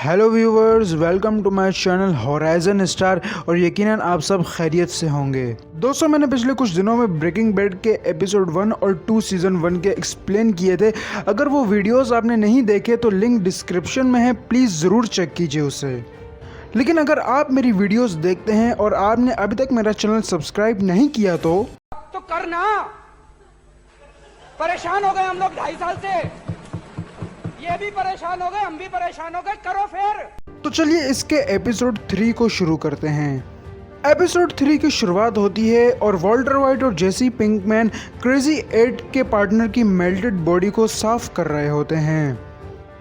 Hello viewers, welcome to my channel Horizon Star. और यकीनन आप सब खैरियत से होंगे। दोस्तों, मैंने पिछले कुछ दिनों में ब्रेकिंग बैड के एपिसोड 1 और 2 सीजन 1 के एक्सप्लेन किए थे। अगर वो वीडियोस आपने नहीं देखे तो लिंक डिस्क्रिप्शन में है, प्लीज़ ज़रूर चेक कीजिए उसे। लेकिन अगर आप मेरी वीडियोस देखते हैं और आपने अभी तक मेरा चैनल सब्सक्राइब नहीं किया तो करना। परेशान हो गए हम लोग 2.5 साल से, ये भी परेशान हो गए, हम भी परेशान हो गए, करो फिर। तो चलिए इसके एपिसोड 3 को शुरू करते हैं। एपिसोड 3 की शुरुआत होती है और वॉल्टर वाइट और जेसी पिंकमैन क्रेजी 8 के पार्टनर की मेल्टेड बॉडी को साफ कर रहे होते हैं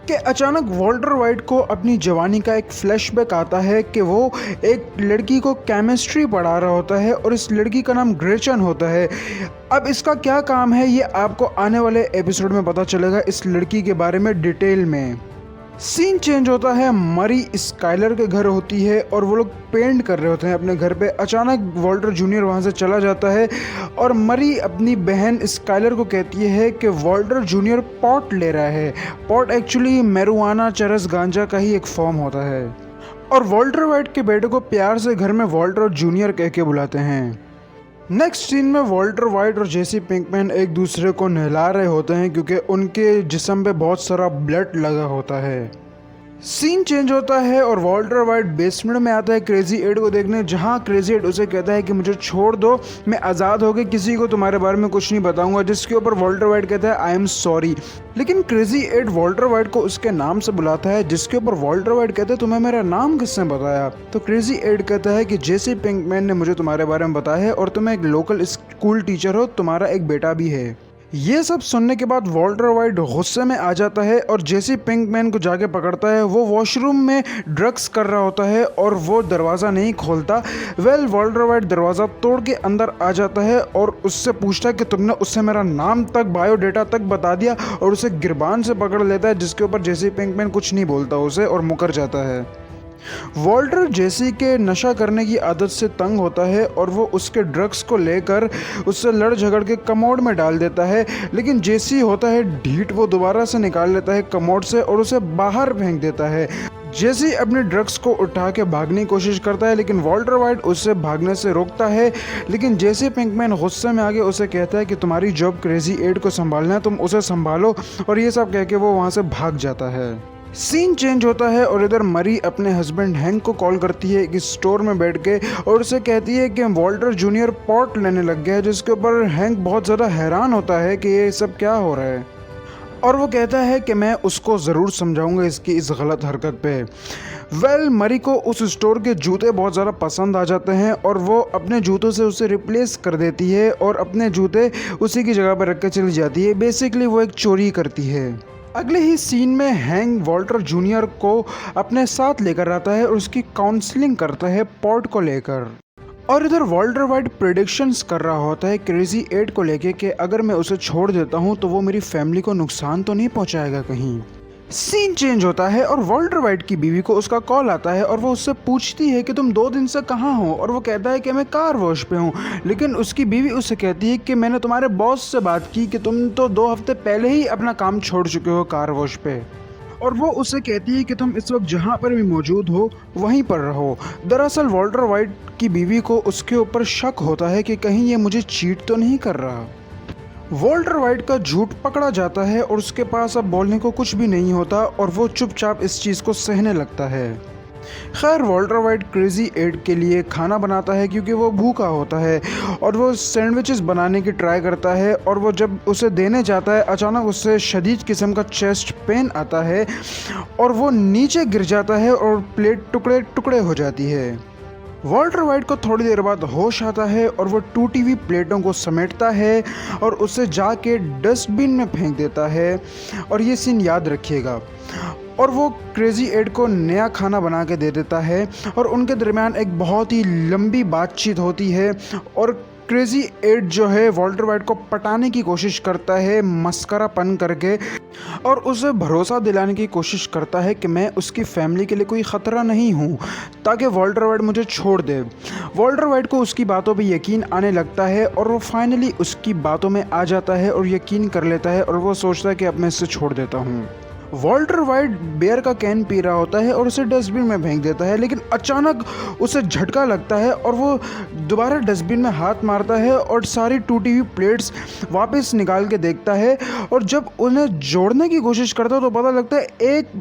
कि अचानक वॉल्टर वाइट को अपनी जवानी का एक फ्लैशबैक आता है कि वो एक लड़की को केमिस्ट्री पढ़ा रहा होता है और इस लड़की का नाम ग्रेचन होता है। अब इसका क्या काम है ये आपको आने वाले एपिसोड में पता चलेगा इस लड़की के बारे में डिटेल में। सीन चेंज होता है, मरी स्काइलर के घर होती है और वो लोग पेंट कर रहे होते हैं अपने घर पे। अचानक वॉल्टर जूनियर वहाँ से चला जाता है और मरी अपनी बहन स्काइलर को कहती है कि वॉल्टर जूनियर पॉट ले रहा है। पॉट एक्चुअली मैरुआना चरस गांजा का ही एक फॉर्म होता है। और वॉल्टर वाइट के बेटे को प्यार से घर में वॉल्टर जूनियर कह के बुलाते हैं। नेक्स्ट सीन में वॉल्टर वाइट और जेसी पिंकमैन एक दूसरे को नहला रहे होते हैं क्योंकि उनके जिस्म पे बहुत सारा ब्लड लगा होता है। सीन चेंज होता है और वॉल्टर वाइट बेसमेंट में आता है क्रेजी 8 को देखने, जहां क्रेजी 8 उसे कहता है कि मुझे छोड़ दो, मैं आज़ाद हो गया, किसी को तुम्हारे बारे में कुछ नहीं बताऊंगा। जिसके ऊपर वॉल्टर वाइट कहता है आई एम सॉरी। लेकिन क्रेजी 8 वॉल्टर वाइट को उसके नाम से बुलाता है, जिसके ऊपर वॉल्टर वाइट कहता है तुम्हें मेरा नाम किसने बताया। तो क्रेजी 8 कहता है कि जेसी पिंकमैन ने मुझे तुम्हारे बारे में बताया है और तुम एक लोकल स्कूल टीचर हो, तुम्हारा एक बेटा भी है। ये सब सुनने के बाद वॉल्टर वाइट गुस्से में आ जाता है और जेसी पिंकमैन को जाके पकड़ता है। वो वॉशरूम में ड्रग्स कर रहा होता है और वो दरवाज़ा नहीं खोलता। वॉल्टर वाइट दरवाज़ा तोड़ के अंदर आ जाता है और उससे पूछता है कि तुमने उससे मेरा नाम तक, बायोडेटा तक बता दिया, और उसे गिरबान से पकड़ लेता है, जिसके ऊपर जेसी पिंकमैन कुछ नहीं बोलता उसे और मुकर जाता है। वॉल्टर जेसी के नशा करने की आदत से तंग होता है और वो उसके ड्रग्स को लेकर उससे लड़ झगड़ के कमोड में डाल देता है। लेकिन जेसी होता है ढीठ, वो दोबारा से निकाल लेता है कमोड से और उसे बाहर फेंक देता है। जेसी अपने ड्रग्स को उठा के भागने की कोशिश करता है लेकिन वॉल्टर वाइट उससे भागने से रोकता है। लेकिन जेसी पिंकमैन गुस्से में आके उसे कहता है कि तुम्हारी जॉब क्रेजी 8 को संभालना है, तुम उसे संभालो, और ये सब कह के वो वहाँ से भाग जाता है। सीन चेंज होता है और इधर मरी अपने हस्बैंड हैंक को कॉल करती है एक स्टोर में बैठ के और उसे कहती है कि वॉल्टर जूनियर पॉट लेने लग गया है, जिसके ऊपर हैंक बहुत ज़्यादा हैरान होता है कि ये सब क्या हो रहा है। और वो कहता है कि मैं उसको ज़रूर समझाऊंगा इसकी इस गलत हरकत पे। मरी को उस स्टोर के जूते बहुत ज़्यादा पसंद आ जाते हैं और वो अपने जूतों से उसे रिप्लेस कर देती है और अपने जूते उसी की जगह पर रख के चली जाती है। बेसिकली वो एक चोरी करती है। अगले ही सीन में हैंक वॉल्टर जूनियर को अपने साथ लेकर आता है और उसकी काउंसलिंग करता है पॉट को लेकर। और इधर वॉल्टर वाइट प्रेडिक्शंस कर रहा होता है क्रेजी 8 को लेके कि अगर मैं उसे छोड़ देता हूँ तो वो मेरी फैमिली को नुकसान तो नहीं पहुँचाएगा कहीं। सीन चेंज होता है और वॉल्टर वाइट की बीवी को उसका कॉल आता है और वो उससे पूछती है कि तुम 2 दिन से कहाँ हो, और वो कहता है कि मैं कार वॉश पे हूँ। लेकिन उसकी बीवी उससे कहती है कि मैंने तुम्हारे बॉस से बात की कि तुम तो 2 हफ्ते पहले ही अपना काम छोड़ चुके हो कार वॉश पे, और वो उससे कहती है कि तुम इस वक्त जहाँ पर भी मौजूद हो वहीं पर रहो। दरअसल वॉल्टर वाइट की बीवी को उसके ऊपर शक होता है कि कहीं ये मुझे चीट तो नहीं कर रहा। वॉल्टर वाइट का झूठ पकड़ा जाता है और उसके पास अब बोलने को कुछ भी नहीं होता और वो चुपचाप इस चीज़ को सहने लगता है। खैर वॉल्टर वाइट क्रेजी 8 के लिए खाना बनाता है क्योंकि वो भूखा होता है और वो सैंडविचेस बनाने की ट्राई करता है, और वो जब उसे देने जाता है अचानक उससे शदीद किस्म का चेस्ट पेन आता है और वो नीचे गिर जाता है और प्लेट टुकड़े टुकड़े हो जाती है। वॉल्टर वाइट को थोड़ी देर बाद होश आता है और वो टूटी हुई प्लेटों को समेटता है और उसे जाके डस्टबिन में फेंक देता है, और ये सीन याद रखिएगा। और वो क्रेजी 8 को नया खाना बना के दे देता है और उनके दरमियान एक बहुत ही लंबी बातचीत होती है और क्रेजी 8 जो है वॉल्टर वाइट को पटाने की कोशिश करता है मस्करापन करके, और उसे भरोसा दिलाने की कोशिश करता है कि मैं उसकी फैमिली के लिए कोई ख़तरा नहीं हूँ, ताकि वॉल्टर वाइट मुझे छोड़ दे। वॉल्टर वाइट को उसकी बातों पे यकीन आने लगता है और वो फाइनली उसकी बातों में आ जाता है और यकीन कर लेता है और वो सोचता है कि अब मैं इससे छोड़ देता हूँ। वॉल्टर वाइट बियर का कैन पी रहा होता है और उसे डस्टबिन में फेंक देता है, लेकिन अचानक उसे झटका लगता है और वो दोबारा डस्टबिन में हाथ मारता है और सारी टूटी हुई प्लेट्स वापस निकाल के देखता है। और जब उन्हें जोड़ने की कोशिश करता है तो पता लगता है एक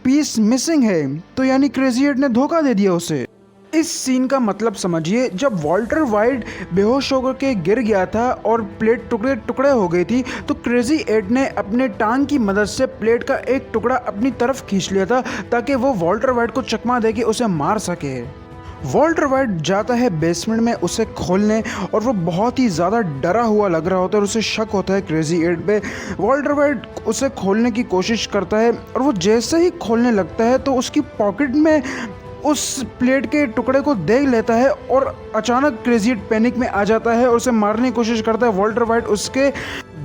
पीस मिसिंग है, तो यानी क्रेजी एट ने धोखा दे दिया उसे। इस सीन का मतलब समझिए, जब वॉल्टर वाइट बेहोश होकर के गिर गया था और प्लेट टुकड़े टुकड़े हो गई थी, तो क्रेजी एट ने अपने टांग की मदद से प्लेट का एक टुकड़ा अपनी तरफ खींच लिया था ताकि वो वॉल्टर वाइट को चकमा दे के उसे मार सके। वॉल्टर वाइट जाता है बेसमेंट में उसे खोलने और वो बहुत ही ज़्यादा डरा हुआ लग रहा होता है और उसे शक होता है क्रेजी एट पे। वॉल्टर वाइट उसे खोलने की कोशिश करता है और वो जैसे ही खोलने लगता है तो उसकी पॉकेट में उस प्लेट के टुकड़े को देख लेता है और अचानक क्रेजी एट पैनिक में आ जाता है और उसे मारने की कोशिश करता है। वॉल्टर वाइट उसके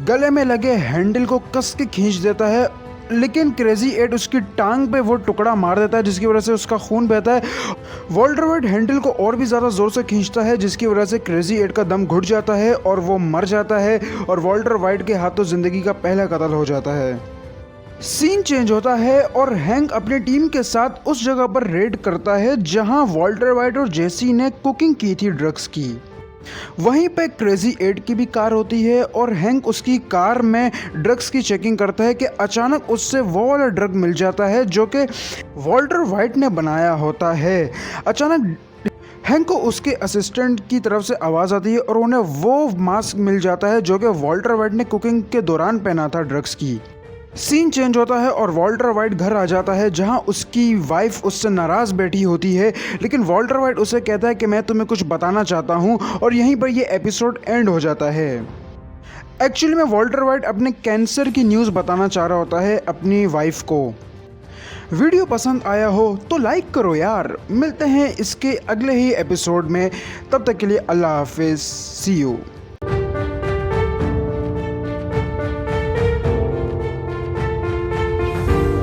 गले में लगे हैंडल को कस के खींच देता है, लेकिन क्रेजी एट उसकी टांग पे वो टुकड़ा मार देता है जिसकी वजह से उसका खून बहता है। वॉल्टर वाइट हैंडल को और भी ज़्यादा ज़ोर से खींचता है जिसकी वजह से क्रेजी एट का दम घुट जाता है और वो मर जाता है और वॉल्टर वाइट के हाथों ज़िंदगी का पहला कत्ल हो जाता है। सीन चेंज होता है और हैंक अपनी टीम के साथ उस जगह पर रेड करता है जहां वॉल्टर वाइट और जेसी ने कुकिंग की थी ड्रग्स की। वहीं पे क्रेजी एट की भी कार होती है और हैंक उसकी कार में ड्रग्स की चेकिंग करता है कि अचानक उससे वो वाला ड्रग मिल जाता है जो कि वॉल्टर वाइट ने बनाया होता है। अचानक हैंक को उसके असिस्टेंट की तरफ से आवाज़ आती है और उन्हें वो मास्क मिल जाता है जो कि वॉल्टर वाइट ने कुकिंग के दौरान पहना था ड्रग्स की। सीन चेंज होता है और वॉल्टर वाइट घर आ जाता है जहां उसकी वाइफ उससे नाराज़ बैठी होती है, लेकिन वॉल्टर वाइट उसे कहता है कि मैं तुम्हें कुछ बताना चाहता हूं और यहीं पर ये एपिसोड एंड हो जाता है। एक्चुअली में वॉल्टर वाइट अपने कैंसर की न्यूज़ बताना चाह रहा होता है अपनी वाइफ को। वीडियो पसंद आया हो तो लाइक करो यार। मिलते हैं इसके अगले ही एपिसोड में, तब तक के लिए अल्लाह हाफिज़, सी यू।